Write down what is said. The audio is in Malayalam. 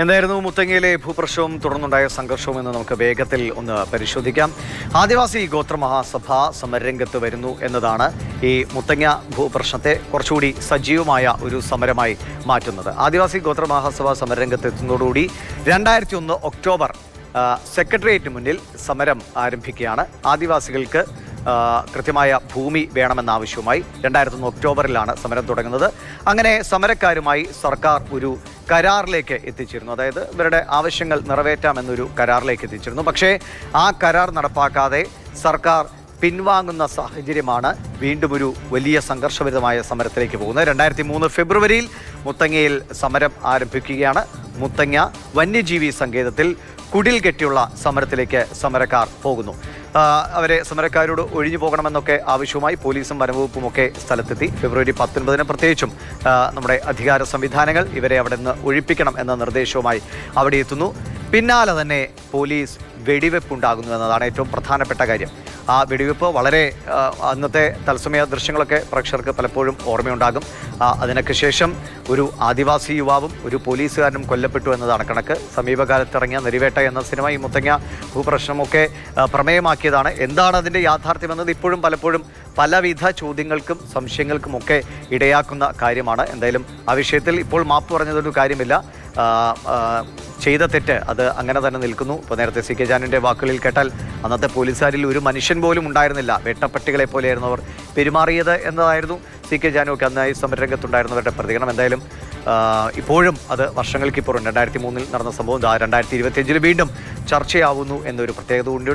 എന്തായിരുന്നു മുത്തങ്ങയിലെ ഭൂപ്രശ്നവും തുടർന്നുണ്ടായ സംഘർഷവും എന്ന് നമുക്ക് വേഗത്തിൽ ഒന്ന് പരിശോധിക്കാം. ആദിവാസി ഗോത്രമഹാസഭ സമരരംഗത്ത് വരുന്നു എന്നതാണ് ഈ മുത്തങ്ങ ഭൂപ്രശ്നത്തെ കുറച്ചുകൂടി സജീവമായ ഒരു സമരമായി മാറ്റുന്നത്. ആദിവാസി ഗോത്രമഹാസഭ സമരരംഗത്ത് എത്തുന്നതോടുകൂടി 2001 ഒക്ടോബർ സെക്രട്ടേറിയറ്റ് മുന്നിൽ സമരം ആരംഭിക്കുകയാണ്. ആദിവാസികൾക്ക് കൃത്യമായ ഭൂമി വേണമെന്ന ആവശ്യവുമായി 2001 ഒക്ടോബറിലാണ് സമരം തുടങ്ങുന്നത്. അങ്ങനെ സമരക്കാരുമായി സർക്കാർ ഒരു കരാറിലേക്ക് എത്തിച്ചിരുന്നു. അതായത് ഇവരുടെ ആവശ്യങ്ങൾ നിറവേറ്റാമെന്നൊരു കരാറിലേക്ക് എത്തിച്ചിരുന്നു. പക്ഷേ ആ കരാർ നടപ്പാക്കാതെ സർക്കാർ പിൻവാങ്ങുന്ന സാഹചര്യമാണ് വീണ്ടും ഒരു വലിയ സംഘർഷഭരിതമായ സമരത്തിലേക്ക് പോകുന്നത്. 2003 ഫെബ്രുവരിയിൽ മുത്തങ്ങയിൽ സമരം ആരംഭിക്കുകയാണ്. മുത്തങ്ങ വന്യജീവി സങ്കേതത്തിൽ കുടിൽ കെട്ടിയുള്ള സമരത്തിലേക്ക് സമരക്കാർ പോകുന്നു. സമരക്കാരോട് ഒഴിഞ്ഞു പോകണമെന്നൊക്കെ ആവശ്യവുമായി പോലീസും വനംവകുപ്പും ഒക്കെ സ്ഥലത്തെത്തി. ഫെബ്രുവരി 19 പ്രത്യേകിച്ചും നമ്മുടെ അധികാര സംവിധാനങ്ങൾ ഇവരെ അവിടെ നിന്ന് ഒഴിപ്പിക്കണം എന്ന നിർദ്ദേശവുമായി അവിടെ എത്തുന്നു. പിന്നാലെ തന്നെ പോലീസ് വെടിവെപ്പ് ഉണ്ടാകുന്നു എന്നതാണ് ഏറ്റവും പ്രധാനപ്പെട്ട കാര്യം. ആ വെടിവെപ്പ് വളരെ അന്നത്തെ തത്സമയ ദൃശ്യങ്ങളൊക്കെ പ്രേക്ഷകർക്ക് പലപ്പോഴും ഓർമ്മയുണ്ടാകും. അതിനൊക്കെ ശേഷം ഒരു ആദിവാസി യുവാവും ഒരു പോലീസുകാരനും കൊല്ലപ്പെട്ടു എന്നതാണ് കണക്ക്. സമീപകാലത്തിറങ്ങിയ നെരിവേട്ട എന്ന സിനിമ ഈ മുത്തങ്ങ ഭൂപ്രശ്നമൊക്കെ പ്രമേയമാക്കിയതാണ്. എന്താണ് അതിൻ്റെ യാഥാർത്ഥ്യമെന്നത് ഇപ്പോഴും പലപ്പോഴും പലവിധ ചോദ്യങ്ങൾക്കും സംശയങ്ങൾക്കുമൊക്കെ ഇടയാക്കുന്ന കാര്യമാണ്. എന്തായാലും ആ വിഷയത്തിൽ ഇപ്പോൾ മാപ്പ് പറഞ്ഞതൊരു കാര്യമില്ല. ചെയ്ത തെറ്റ് അത് അങ്ങനെ തന്നെ നിൽക്കുന്നു. ഇപ്പോൾ നേരത്തെ സി കെ ജാനുവിൻ്റെ വാക്കുകളിൽ കേട്ടാൽ അന്നത്തെ പോലീസുകാരിൽ ഒരു മനുഷ്യൻ പോലും ഉണ്ടായിരുന്നില്ല, വേട്ടപ്പട്ടികളെ പോലെയായിരുന്നു അവർ പെരുമാറിയത് എന്നതായിരുന്നു സി കെ ജാനുവൊക്കെ അന്നായി സമരരംഗത്തുണ്ടായിരുന്നവരുടെ പ്രതികരണം. എന്തായാലും ഇപ്പോഴും അത് വർഷങ്ങൾക്കിപ്പുറം 2003 നടന്ന സംഭവം 2025 വീണ്ടും ചർച്ചയാവുന്നു എന്നൊരു പ്രത്യേകത കൊണ്ടുണ്ട്.